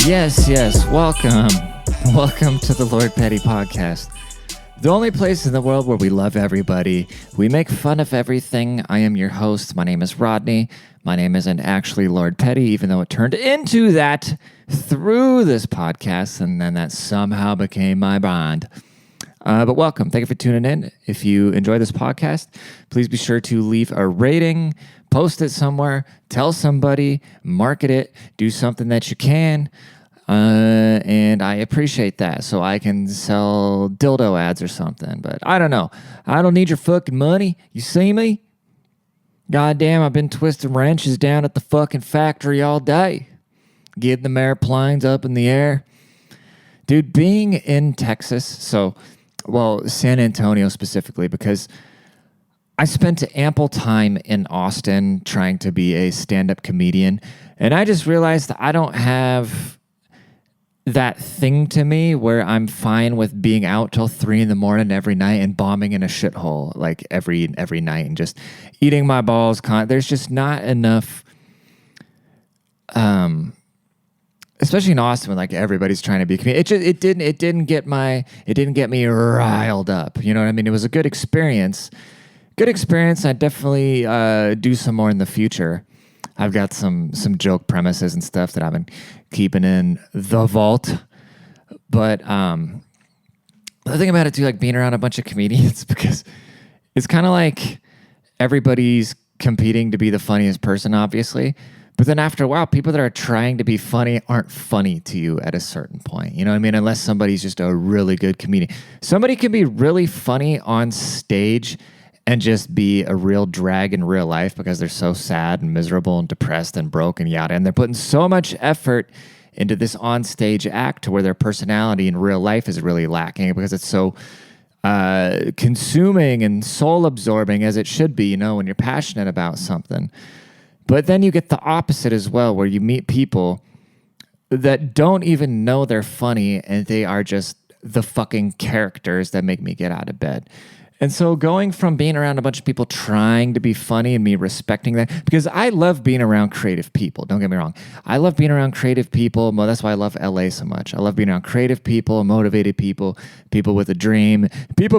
Yes, welcome. Welcome to the Lord Petty Podcast. The only place in the world where we love everybody. We make fun of everything. I am your host. My name is Rodney. My name isn't actually Lord Petty, even though it turned into that through this podcast, and then that somehow became my bond. But welcome. Thank you for tuning in. If you enjoy this podcast, please be sure to leave a rating, post it somewhere, tell somebody, market it, do something that you can. And I appreciate that, so I can sell dildo ads or something. But I don't know. I don't need your fucking money. You see me? Goddamn, I've been twisting wrenches down at the fucking factory all day. Getting them airplanes up in the air. Dude, being in Texas, San Antonio specifically, because I spent ample time in Austin trying to be a stand-up comedian, and I just realized that I don't have that thing to me where I'm fine with being out till 3 a.m. every night and bombing in a shithole like every night and just eating my balls. There's just not enough, especially in Austin when like everybody's trying to be a comedian. It didn't get me riled up. You know what I mean? It was a good experience. I'd definitely do some more in the future. I've got some joke premises and stuff that I've been keeping in the vault. But the thing about it too, like being around a bunch of comedians, because it's kind of like everybody's competing to be the funniest person, obviously. But then after a while, people that are trying to be funny aren't funny to you at a certain point. You know what I mean? Unless somebody's just a really good comedian. Somebody can be really funny on stage and just be a real drag in real life because they're so sad and miserable and depressed and broke and yada. And they're putting so much effort into this on-stage act to where their personality in real life is really lacking because it's so consuming and soul-absorbing as it should be, you know, when you're passionate about something. But then you get the opposite as well, where you meet people that don't even know they're funny and they are just the fucking characters that make me get out of bed. And so going from being around a bunch of people trying to be funny and me respecting that, because I love being around creative people. Don't get me wrong. I love being around creative people. That's why I love LA so much. I love being around creative people, motivated people, people with a dream, people.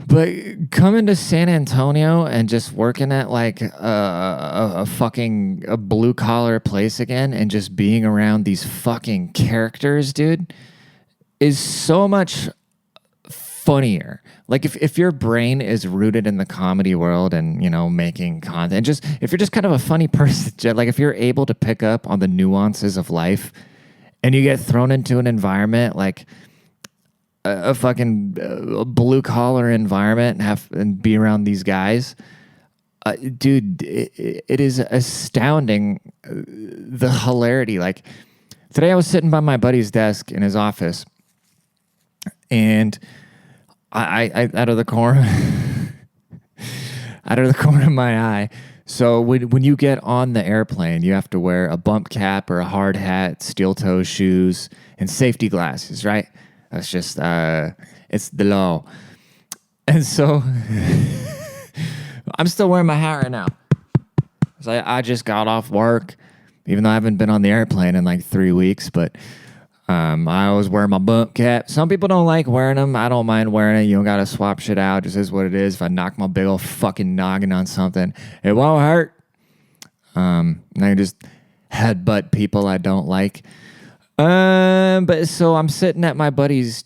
But coming to San Antonio and just working at like a blue collar place again and just being around these fucking characters, dude, is so much funnier. Like if your brain is rooted in the comedy world and, you know, making content, just if you're just kind of a funny person, like if you're able to pick up on the nuances of life and you get thrown into an environment like a fucking blue collar environment and be around these guys, dude, it is astounding, the hilarity. Like today I was sitting by my buddy's desk in his office, and I out of the corner of my eye. So when you get on the airplane, you have to wear a bump cap or a hard hat, steel toe shoes, and safety glasses, right? That's just it's the law. And so I'm still wearing my hat right now. So I just got off work, even though I haven't been on the airplane in like 3 weeks, but I always wear my bump cap. Some people don't like wearing them. I don't mind wearing it. You don't got to swap shit out. Just is what it is. If I knock my big old fucking noggin on something, it won't hurt. I can just headbutt people I don't like. But so I'm sitting at my buddy's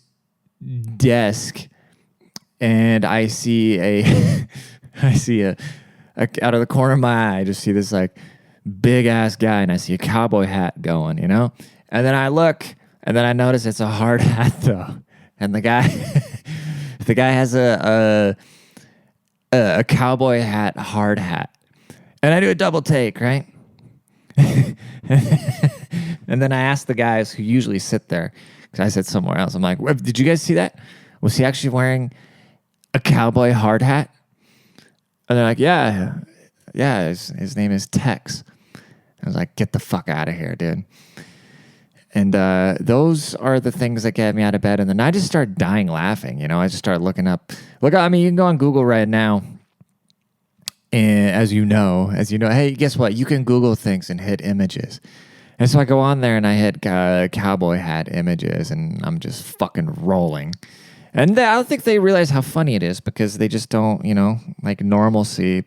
desk and I see out of the corner of my eye, I just see this like big ass guy and I see a cowboy hat going, you know? And then I look and then I notice it's a hard hat though. And the guy has a cowboy hat, hard hat. And I do a double take, right? And then I asked the guys who usually sit there, because I sit somewhere else. I'm like, did you guys see that? Was he actually wearing a cowboy hard hat? And they're like, yeah, his name is Tex. I was like, get the fuck out of here, dude. And those are the things that get me out of bed. And then I just start dying laughing. You know, I just start looking up. Look, I mean, you can go on Google right now. And as you know, hey, guess what? You can Google things and hit images. And so I go on there and I hit cowboy hat images, and I'm just fucking rolling. And I don't think they realize how funny it is because they just don't, like normalcy.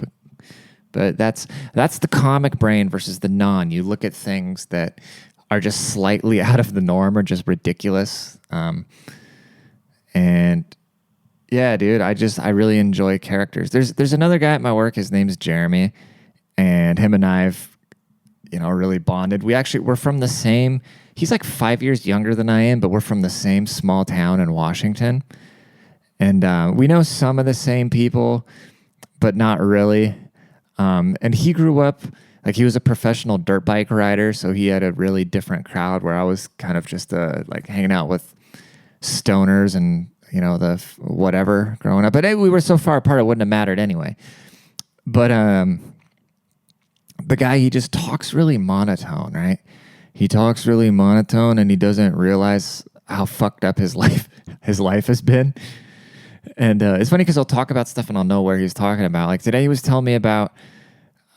But that's the comic brain versus the non. You look at things that are just slightly out of the norm or just ridiculous. And yeah, dude, I really enjoy characters. There's another guy at my work. His name's Jeremy, and him and I've, really bonded. We're from the same. He's like 5 years younger than I am, but we're from the same small town in Washington, and we know some of the same people, but not really. And he grew up like he was a professional dirt bike rider, so he had a really different crowd. Where I was kind of just like hanging out with stoners and the whatever growing up. But we were so far apart, it wouldn't have mattered anyway. But the guy, he just talks really monotone, right? He talks really monotone, and he doesn't realize how fucked up his life has been. And it's funny because I'll talk about stuff and I'll know where he's talking about. Like today, he was telling me about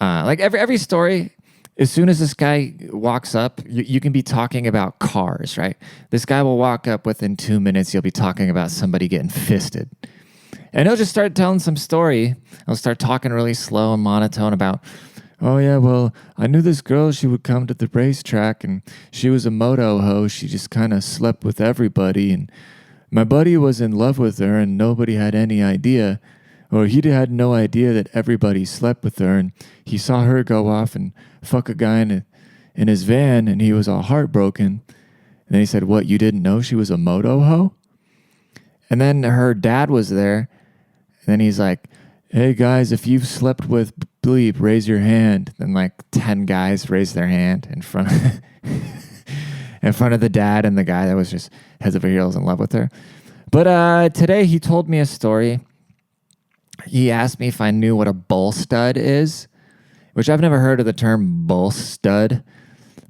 like every story. As soon as this guy walks up, you can be talking about cars, right? This guy will walk up within 2 minutes. You'll be talking about somebody getting fisted. And he'll just start telling some story. He'll start talking really slow and monotone about, oh, yeah, well, I knew this girl. She would come to the racetrack, and she was a moto hoe. She just kind of slept with everybody. And my buddy was in love with her, and nobody had any idea. Or he had no idea that everybody slept with her. And he saw her go off and fuck a guy in his van, and he was all heartbroken. And then he said, what, you didn't know she was a moto hoe? And then her dad was there, and then he's like, hey guys, if you've slept with Bleep, raise your hand. Then like 10 guys raised their hand in front of the dad and the guy that was just heads over heels in love with her. But today he told me a story. He asked me if I knew what a bull stud is, which I've never heard of the term bull stud,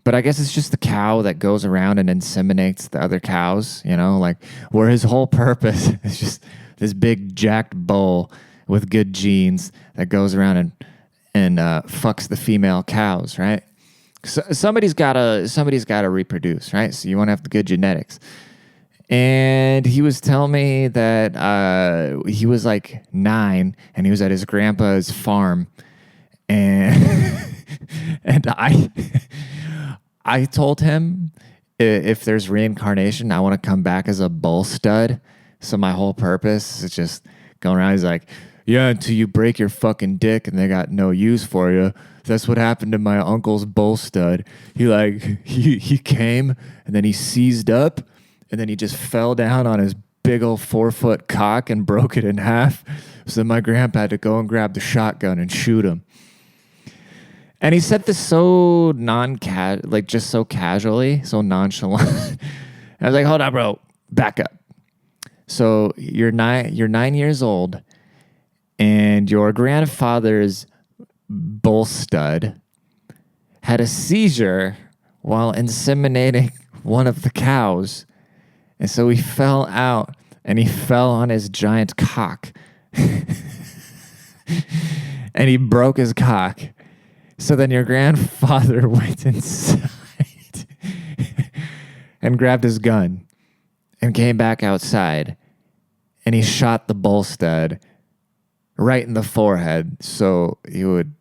but I guess it's just the cow that goes around and inseminates the other cows, like where his whole purpose is just this big jacked bull with good genes that goes around and fucks the female cows, right? So somebody's gotta reproduce, right? So you want to have the good genetics. And he was telling me that he was like 9 and he was at his grandpa's farm, and and I told him if there's reincarnation, I want to come back as a bull stud. So my whole purpose is just going around. He's like, yeah, until you break your fucking dick and they got no use for you. That's what happened to my uncle's bull stud. He came and then he seized up and then he just fell down on his big old 4-foot cock and broke it in half. So my grandpa had to go and grab the shotgun and shoot him. And he said this so just so casually, so nonchalant. I was like, hold on, bro, back up. So you're 9 years old, and your grandfather's bull stud had a seizure while inseminating one of the cows. And so he fell out, and he fell on his giant cock. And he broke his cock. So then your grandfather went inside and grabbed his gun and came back outside, and he shot the bull stud right in the forehead, so he would,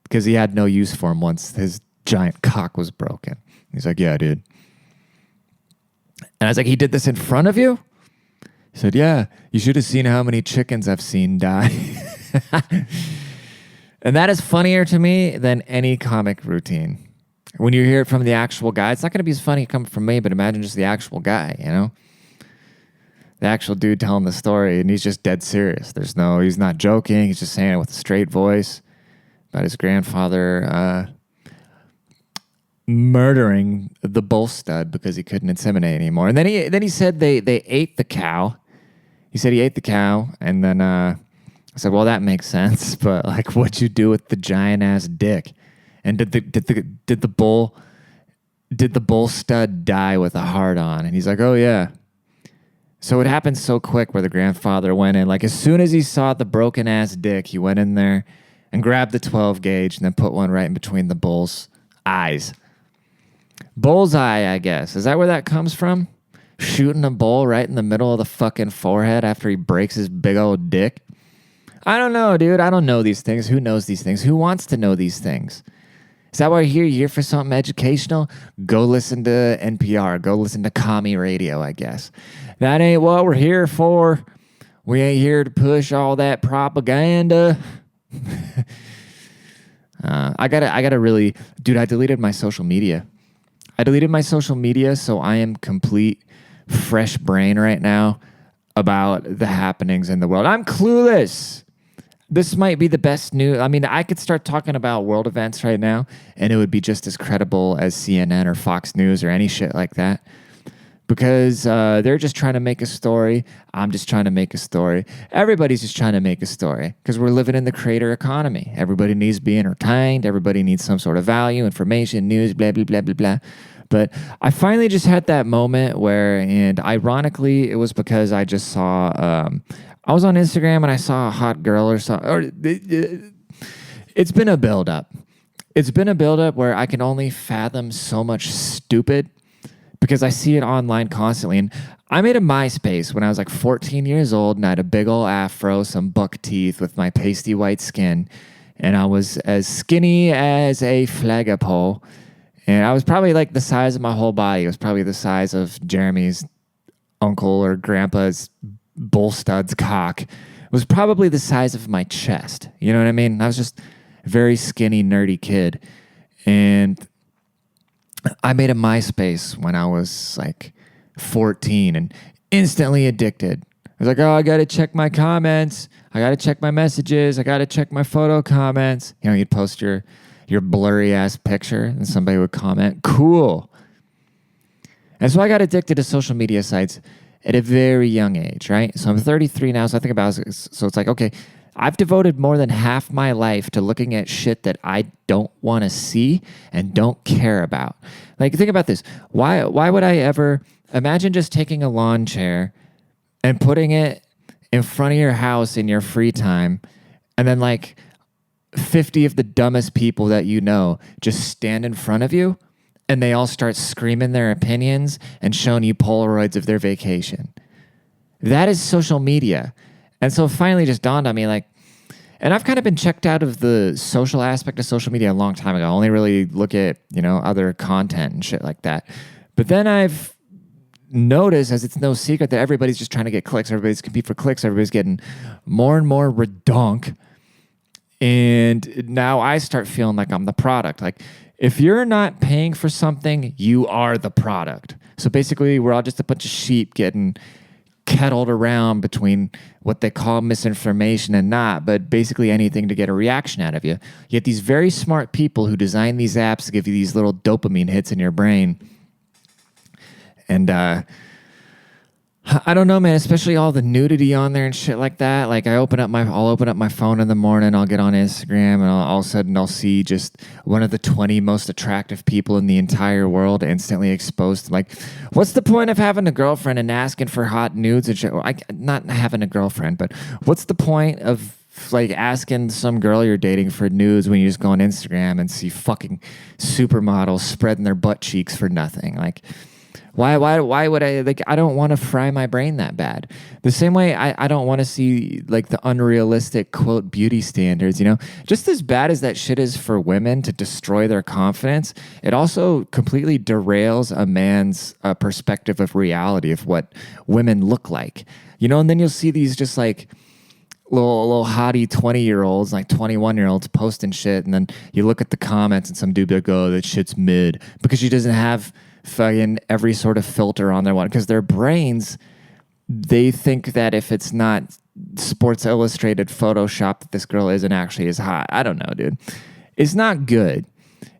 because he had no use for him once his giant cock was broken. He's like, yeah, dude. And I was like, he did this in front of you? He said, yeah, you should have seen how many chickens I've seen die. And that is funnier to me than any comic routine. When you hear it from the actual guy, it's not going to be as funny coming from me, but imagine just the actual guy, The actual dude telling the story, and he's just dead serious. He's not joking. He's just saying it with a straight voice about his grandfather murdering the bull stud because he couldn't inseminate anymore. And then he said they ate the cow. He said he ate the cow, and then I said, well, that makes sense, but like, what'd you do with the giant ass dick? And did the bull did the bull stud die with a heart on? And he's like, oh, yeah. So it happened so quick where the grandfather went in. Like, as soon as he saw the broken ass dick, he went in there and grabbed the 12 gauge and then put one right in between the bull's eyes. Bullseye, I guess. Is that where that comes from? Shooting a bull right in the middle of the fucking forehead after he breaks his big old dick? I don't know, dude. I don't know these things. Who knows these things? Who wants to know these things? Is that why you're here for something educational? Go listen to NPR. Go listen to commie radio, I guess. That ain't what we're here for. We ain't here to push all that propaganda. I gotta really, dude, I deleted my social media. So I am complete fresh brain right now about the happenings in the world. I'm clueless. This might be the best news. I mean, I could start talking about world events right now, and it would be just as credible as CNN or Fox News or any shit like that. Because they're just trying to make a story. I'm just trying to make a story. Everybody's just trying to make a story because we're living in the creator economy. Everybody needs to be entertained. Everybody needs some sort of value, information, news, blah, blah, blah, blah, blah. But I finally just had that moment where, and ironically, it was because I just saw, I was on Instagram and I saw a hot girl or something. It's been a buildup. It's been a buildup where I can only fathom so much stupid because I see it online constantly. And I made a MySpace when I was like 14 years old, and I had a big old afro, some buck teeth with my pasty white skin. And I was as skinny as a flagpole. And I was probably like the size of my whole body. It was probably the size of Jeremy's uncle or grandpa's bull stud's cock. It was probably the size of my chest. You know what I mean? I was just a very skinny, nerdy kid. And I made a MySpace when I was like 14 and instantly addicted. I was like, oh, I got to check my comments. I got to check my messages. I got to check my photo comments. You know, you'd post your blurry ass picture and somebody would comment, cool. And so I got addicted to social media sites at a very young age, right? So I'm 33 now. So I think about it. So it's like, okay, I've devoted more than half my life to looking at shit that I don't want to see and don't care about. Like, think about this. Why would I ever imagine just taking a lawn chair and putting it in front of your house in your free time, and then like 50 of the dumbest people that you know just stand in front of you and they all start screaming their opinions and showing you Polaroids of their vacation? That is social media. And so it finally just dawned on me, like, and I've kind of been checked out of the social aspect of social media a long time ago. I only really look at, you know, other content and shit like that. But then I've noticed, as it's no secret, that everybody's just trying to get clicks. Everybody's competing for clicks. Everybody's getting more and more redonk. And now I start feeling like I'm the product. Like, if you're not paying for something, you are the product. So basically, we're all just a bunch of sheep getting kettled around between what they call misinformation and not, but basically anything to get a reaction out of you. You get these very smart people who design these apps to give you these little dopamine hits in your brain. And I don't know, man, especially all the nudity on there and shit like that. Like, I'll open up my phone in the morning, I'll get on Instagram, and all of a sudden I'll see just one of the 20 most attractive people in the entire world instantly exposed. Like, what's the point of having a girlfriend and asking for hot nudes and shit? Not having a girlfriend, but what's the point of like asking some girl you're dating for nudes when you just go on Instagram and see fucking supermodels spreading their butt cheeks for nothing? Like, why would I, like, I don't want to fry my brain that bad. The same way I don't want to see, like, the unrealistic, quote, beauty standards, you know? Just as bad as that shit is for women to destroy their confidence, it also completely derails a man's perspective of reality of what women look like. You know, and then you'll see these just, like, little hottie 20-year-olds, like 21-year-olds posting shit, and then you look at the comments and some dude will go, oh, that shit's mid, because she doesn't have fucking every sort of filter on their one, because their brains, they think that if it's not Sports Illustrated Photoshop, that this girl isn't actually as hot. I don't know, dude. It's not good.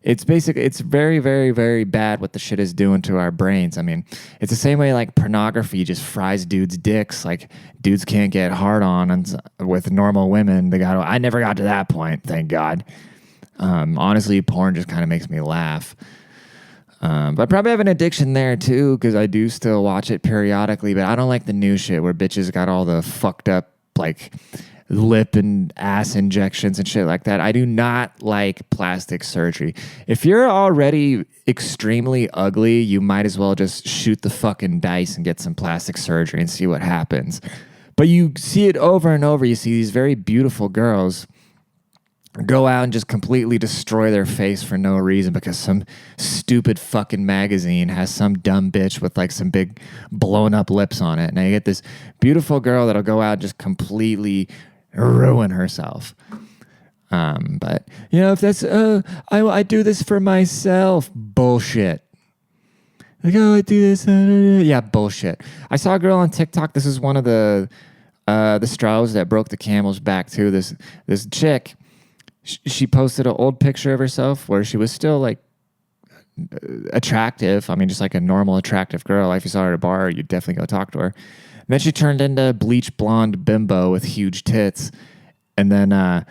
It's basically, it's very, very, very bad what the shit is doing to our brains. I mean, it's the same way like pornography just fries dudes' dicks. Like, dudes can't get hard on and with normal women. I never got to that point, thank God. Honestly, porn just kind of makes me laugh. But I probably have an addiction there too, because I do still watch it periodically, but I don't like the new shit where bitches got all the fucked up, like, lip and ass injections and shit like that. I do not like plastic surgery. If you're already extremely ugly, you might as well just shoot the fucking dice and get some plastic surgery and see what happens. But you see it over and over. You see these very beautiful girls go out and just completely destroy their face for no reason because some stupid fucking magazine has some dumb bitch with like some big blown up lips on it. Now you get this beautiful girl that'll go out and just completely ruin herself. But you know, if that's I do this for myself, bullshit. Like, oh, I do this, yeah, bullshit. I saw a girl on TikTok. This is one of the straws that broke the camel's back too. This chick. She posted an old picture of herself where she was still like attractive. I mean, just like a normal attractive girl. If you saw her at a bar, you'd definitely go talk to her. And then she turned into bleach blonde bimbo with huge tits. And then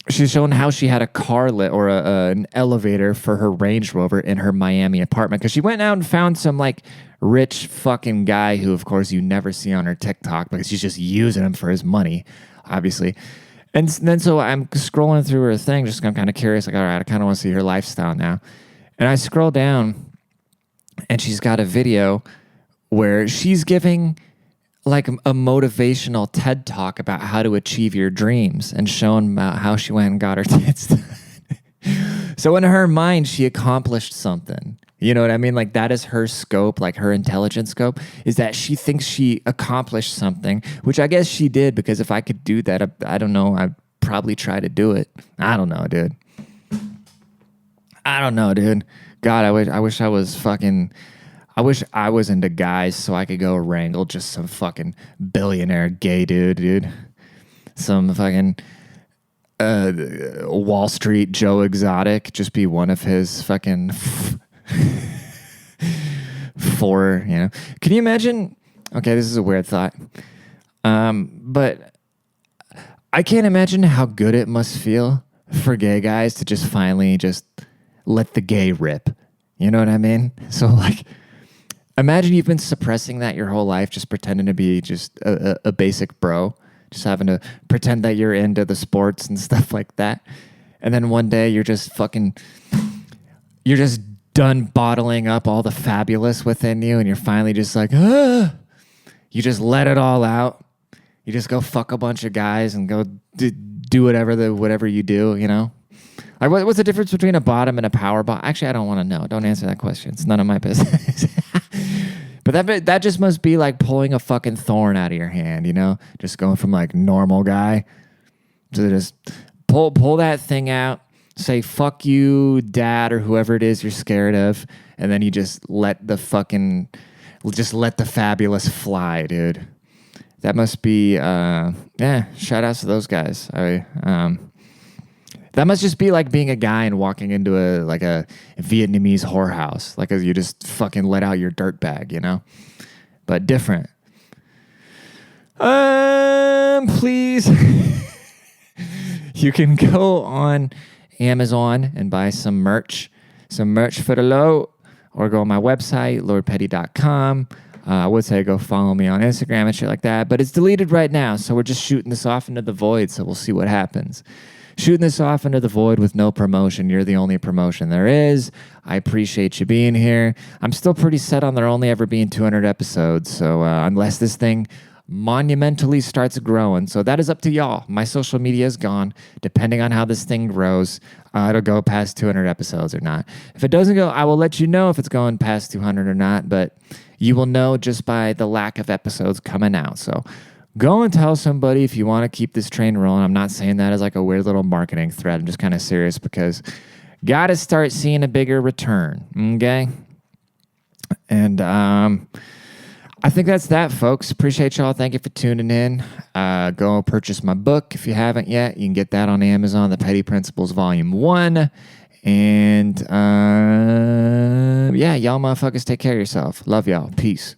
she's showing how she had a carlet or an elevator for her Range Rover in her Miami apartment. Because she went out and found some like rich fucking guy who, of course, you never see on her TikTok because she's just using him for his money, obviously. And then so I'm scrolling through her thing, just I'm kind of curious, like, all right, I kind of want to see her lifestyle now. And I scroll down, and she's got a video where she's giving like a motivational TED talk about how to achieve your dreams and showing about how she went and got her tits done. So in her mind, she accomplished something. You know what I mean? Like that is her scope, like her intelligence scope, is that she thinks she accomplished something, which I guess she did, because if I could do that, I don't know, I'd probably try to do it. I don't know, dude. God, I wish I was fucking, I wish I was into guys so I could go wrangle just some fucking billionaire gay dude. Some fucking Wall Street Joe Exotic, just be one of his fucking... for, you know, can you imagine? Okay, this is a weird thought, but I can't imagine how good it must feel for gay guys to just finally just let the gay rip. You know what I mean? So like, imagine you've been suppressing that your whole life, just pretending to be just a basic bro, just having to pretend that you're into the sports and stuff like that, and then one day you're just done bottling up all the fabulous within you, and you're finally just like, you just let it all out. You just go fuck a bunch of guys and go do whatever you do, you know? Like, what's the difference between a bottom and a power bottom? Actually, I don't want to know. Don't answer that question. It's none of my business. But that just must be like pulling a fucking thorn out of your hand, you know? Just going from like normal guy to just pull that thing out. Say, fuck you, dad, or whoever it is you're scared of, and then you just let the fabulous fly, dude. That must be, shout outs to those guys. That must just be like being a guy and walking into a Vietnamese whorehouse. Like, you just fucking let out your dirt bag, you know? But different. Please. You can go on Amazon and buy some merch for the low, or go on my website, lordpetty.com. I would say go follow me on Instagram and shit like that, but it's deleted right now, so we're just shooting this off into the void, so we'll see what happens. Shooting this off into the void with no promotion. You're the only promotion there is. I appreciate you being here. I'm still pretty set on there only ever being 200 episodes, so unless this thing monumentally starts growing. So that is up to y'all. My social media is gone. Depending on how this thing grows, it'll go past 200 episodes or not. If it doesn't go, I will let you know if it's going past 200 or not, but you will know just by the lack of episodes coming out. So go and tell somebody if you want to keep this train rolling. I'm not saying that as like a weird little marketing threat. I'm just kind of serious because got to start seeing a bigger return. Okay? And I think that's that, folks. Appreciate y'all. Thank you for tuning in. Go purchase my book if you haven't yet. You can get that on Amazon, The Petty Principles Volume 1. And y'all motherfuckers take care of yourself. Love y'all. Peace.